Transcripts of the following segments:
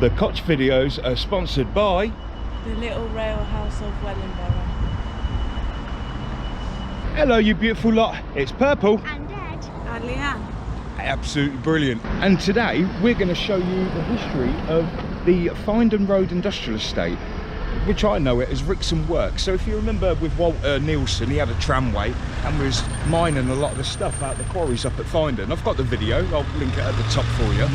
The Koch videos are sponsored by the Little Rail House of Wellingborough. Hello you beautiful lot, it's Purple And Ed. And Leanne. Absolutely brilliant. And today we're going to show you the history of the Finedon Road industrial estate, which I know it as Wrixham Works. So if you remember with Walter Nielsen, he had a tramway and was mining a lot of the stuff out of the quarries up at Finedon. I've got the video, I'll link it at the top for you.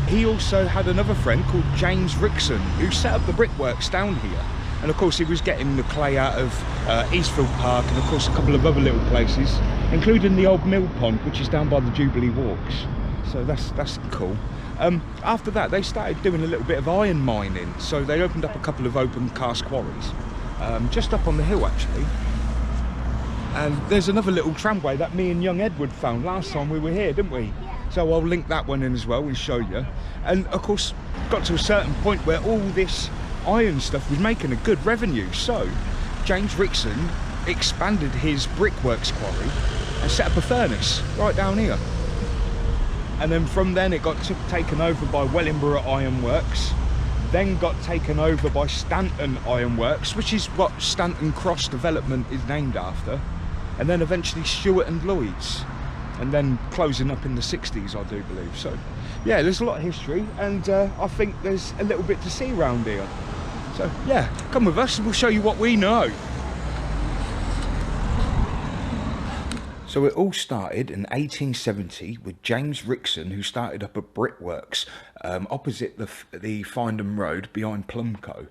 He also had another friend called James Wrixham who set up the brickworks down here. And of course he was getting the clay out of Eastfield Park and of course a couple of other little places, including the old mill pond, which is down by the Jubilee Walks. So that's cool. After that they started doing a little bit of iron mining, so they opened up a couple of open cast quarries just up on the hill actually. And there's another little tramway that me and young Edward found last time we were here, didn't we? So I'll link that one in as well and show you. And of course got to a certain point where all this iron stuff was making a good revenue, so James Wrixham expanded his brickworks quarry and set up a furnace right down here. And then from then it got taken over by Wellingborough Iron Works, then got taken over by Stanton Iron Works, which is what Stanton Cross Development is named after, and then eventually Stewart and Lloyd's, and then closing up in the 60s I do believe. So yeah, there's a lot of history, and I think there's a little bit to see around here. So yeah, come with us and we'll show you what we know. So it all started in 1870 with James Wrixham, who started up a brickworks opposite the Finedon Road behind Plumco.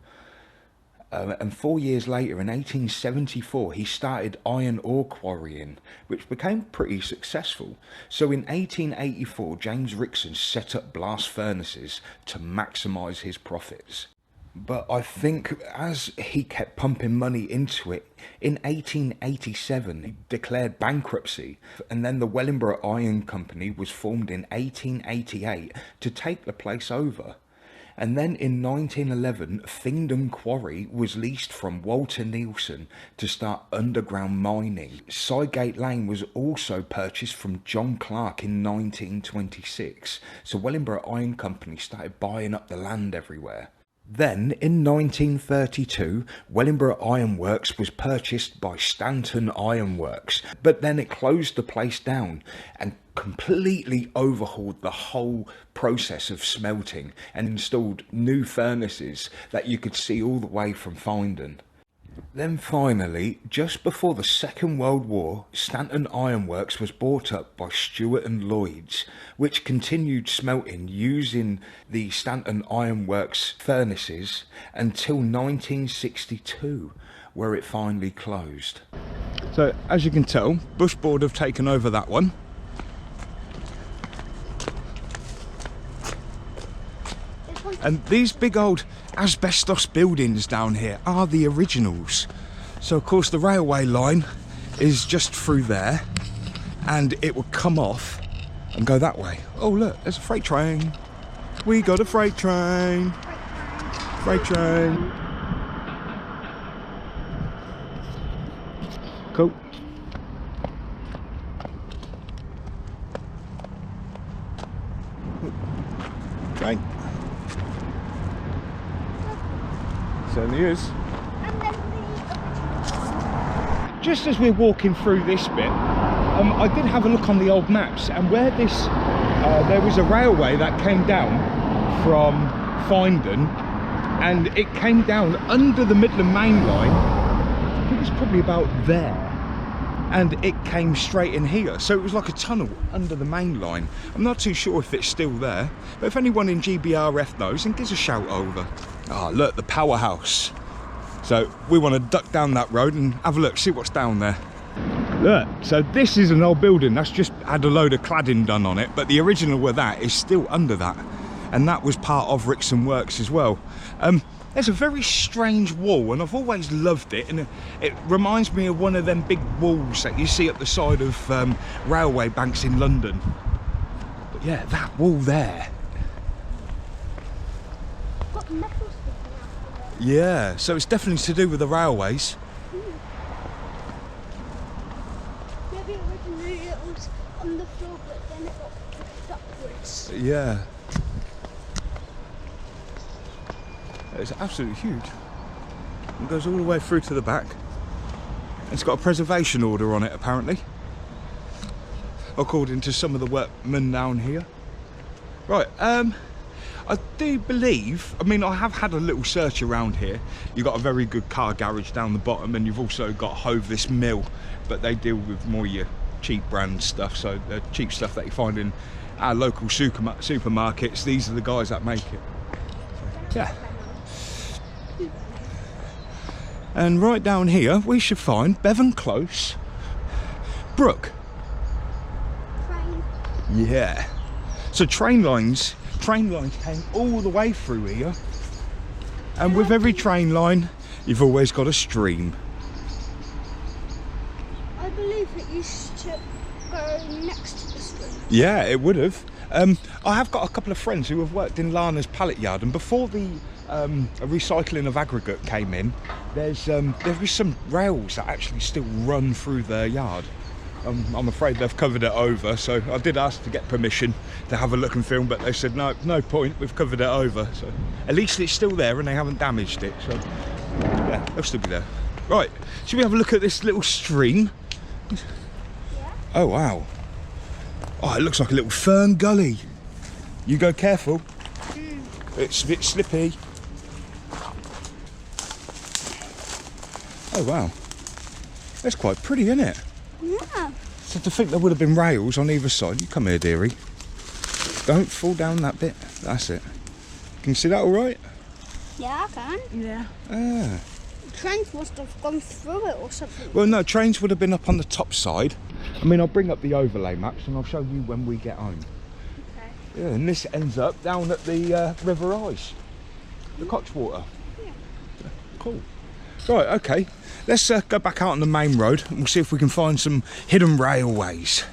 And 4 years later, in 1874, he started iron ore quarrying, which became pretty successful. So in 1884, James Wrixham set up blast furnaces to maximise his profits. But I think as he kept pumping money into it, in 1887 he declared bankruptcy, and then the Wellingborough Iron Company was formed in 1888 to take the place over. And then in 1911, Finedon Quarry was leased from Walter Nielsen to start underground mining. Sygate Lane was also purchased from John Clark in 1926. So Wellingborough Iron Company started buying up the land everywhere. Then, in 1932, Wellingborough Iron Works was purchased by Stanton Iron Works, but then it closed the place down and completely overhauled the whole process of smelting and installed new furnaces that you could see all the way from Finedon. Then finally, just before the Second World War, Stanton Iron Works was bought up by Stewart and Lloyd's, which continued smelting using the Stanton Iron Works furnaces until 1962, where it finally closed. So as you can tell, Bushboard have taken over that one. And these big old asbestos buildings down here are the originals. So of course the railway line is just through there, and it will come off and go that way. Oh look, there's a freight train. We got a freight train. Freight train. Cool. Train. Certainly is. Just as we're walking through this bit, I did have a look on the old maps, and where this there was a railway that came down from Finedon, and it came down under the Midland Main Line. I think it's probably about there, and it came straight in here, so it was like a tunnel under the main line. I'm not too sure if it's still there, but if anyone in GBRF knows, then give us a shout over. Ah, look, the powerhouse. So we want to duck down that road and have a look, see what's down there. Look, so this is an old building that's just had a load of cladding done on it, but the original of that is still under that, and that was part of Wrixham Works as well. There's a very strange wall, and I've always loved it, and it reminds me of one of them big walls that you see at the side of railway banks in London. But yeah, that wall there. Got metal sticking out. Yeah, so it's definitely to do with the railways. Maybe originally it was on the floor, but then it got pushed upwards. Yeah. It's absolutely huge. It goes all the way through to the back. It's got a preservation order on it, apparently, according to some of the workmen down here. Right, I do believe, I mean, I have had a little search around here. You've got a very good car garage down the bottom, and you've also got Hovis Mill, but they deal with more your cheap brand stuff, so the cheap stuff that you find in our local supermarkets. These are the guys that make it. Yeah. And right down here, we should find Bevan Close Brook. Yeah. So train lines came all the way through here, and with every train line you've always got a stream. I believe it used to go next to the street. Yeah, it would have. I have got a couple of friends who have worked in Lana's pallet yard, and before the recycling of aggregate came in, there was some rails that actually still run through their yard. I'm afraid they've covered it over, so I did ask to get permission to have a look and film, but they said no point, we've covered it over. So at least it's still there and they haven't damaged it, so yeah, they'll still be there. Right, should we have a look at this little stream? Yeah. Oh wow. Oh, it looks like a little fern gully. You go careful. It's a bit slippy. Oh wow. That's quite pretty, isn't it? Yeah. So to think there would have been rails on either side. You come here, dearie. Don't fall down that bit. That's it. Can you see that all right? Yeah, I can. Yeah. Ah. Trains must have gone through it or something. Well, no, trains would have been up on the top side. I mean, I'll bring up the overlay maps and I'll show you when we get home. Okay. Yeah, and this ends up down at the River Ice, the Cotswater. Yeah. Cool. Right, okay. Let's go back out on the main road and we'll see if we can find some hidden railways.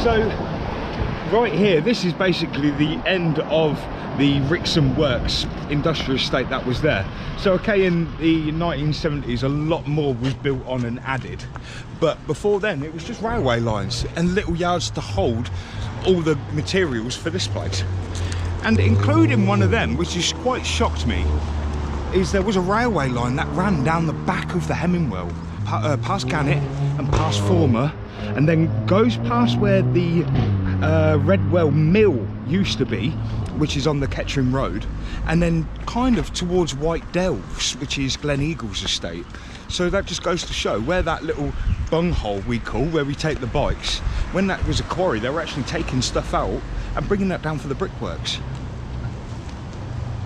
So, right here, this is basically the end of the Wrexham Works industrial estate that was there. So okay, in the 1970s a lot more was built on and added, but before then it was just railway lines and little yards to hold all the materials for this place. And including one of them, which has quite shocked me, is there was a railway line that ran down the back of the Hemmingwell, past Gannet and past Former, and then goes past where the Redwell Mill used to be, which is on the Kettering Road, and then kind of towards White Delves, which is Glen Eagle's estate. So that just goes to show where that little bunghole we call, where we take the bikes, when that was a quarry, they were actually taking stuff out and bringing that down for the brickworks.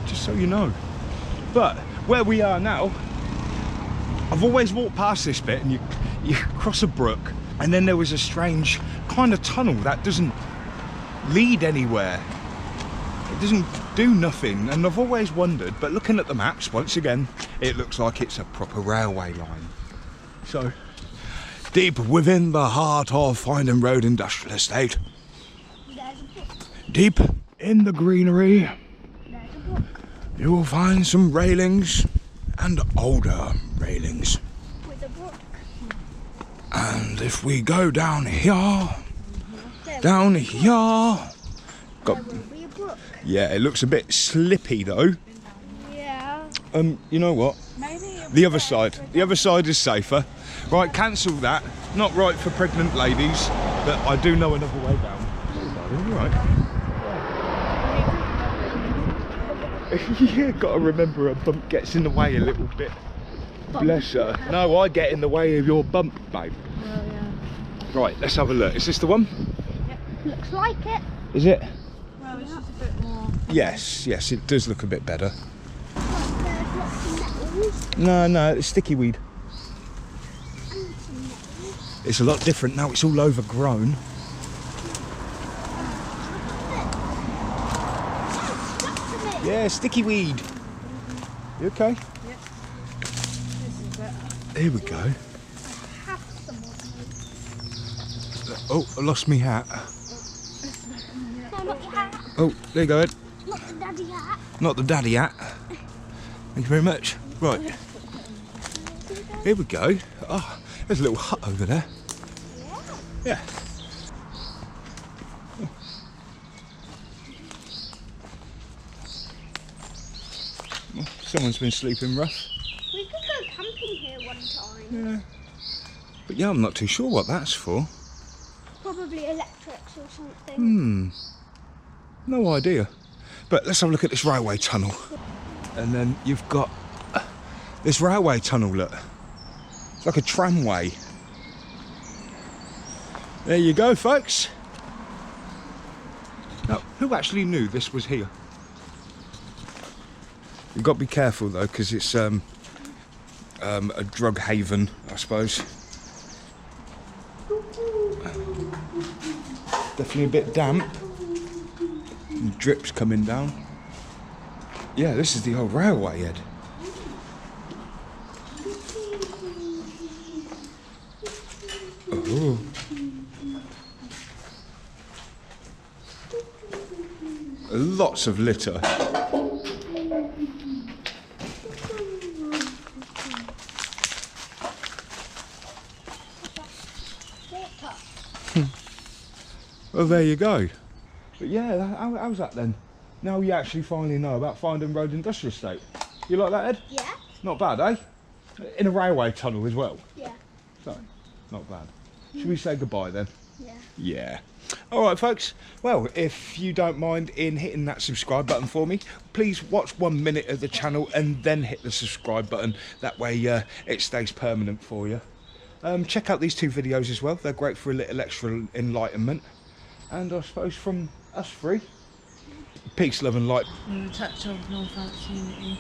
Just so you know. But where we are now, I've always walked past this bit and you cross a brook, and then there was a strange kind of tunnel that doesn't lead anywhere. It doesn't do nothing, and I've always wondered, but looking at the maps once again, it looks like it's a proper railway line. So, deep within the heart of Finedon Road Industrial Estate, There's a book. deep in the greenery, There's a book. you will find some railings and older railings. With a book. And if we go down here, There got will be a book. yeah, it looks a bit slippy though. Yeah. You know what? Maybe The other side is safer. Right, cancel that. Not right for pregnant ladies, but I do know another way down. Right. Yeah, gotta remember a bump gets in the way a little bit. Bless her. No, I get in the way of your bump, babe. Well, yeah. Right, let's have a look. Is this the one? Looks like it. Is it? Well, it's just a bit more. Yes, it does look a bit better. There's lots of nettles. No, it's sticky weed. And some nettles. It's a lot different now, it's all overgrown. Stuck to me. Yeah, sticky weed. You okay? Yep. This is better. Here we go. Have some of them. Oh, I lost me hat. No, not the hat. Oh, there you go, Ed. Not the daddy hat. Not the daddy hat. Thank you very much. Right. Here we go. Oh, there's a little hut over there. Yeah. Yeah. Well, someone's been sleeping rough. We could go camping here one time. Yeah. But yeah, I'm not too sure what that's for. Probably electrics or something. No idea. But let's have a look at this railway tunnel. And then you've got this railway tunnel, look. It's like a tramway. There you go, folks. Now, who actually knew this was here? You've got to be careful though, because it's a drug haven, I suppose. Definitely a bit damp. And drips coming down. Yeah, this is the old railway, Ed. Oh. Lots of litter. Well, there you go. But yeah, how's that then? Now you actually finally know about Finedon Road Industrial Estate. You like that, Ed? Yeah. Not bad, eh? In a railway tunnel as well. Yeah. So, not bad. Should we say goodbye then? Yeah. Yeah. Alright folks, well, if you don't mind in hitting that subscribe button for me, please watch 1 minute of the channel and then hit the subscribe button. That way it stays permanent for you. Check out these 2 videos as well. They're great for a little extra enlightenment. And I suppose from us 3, peace, love and light. And a touch of Northants unity.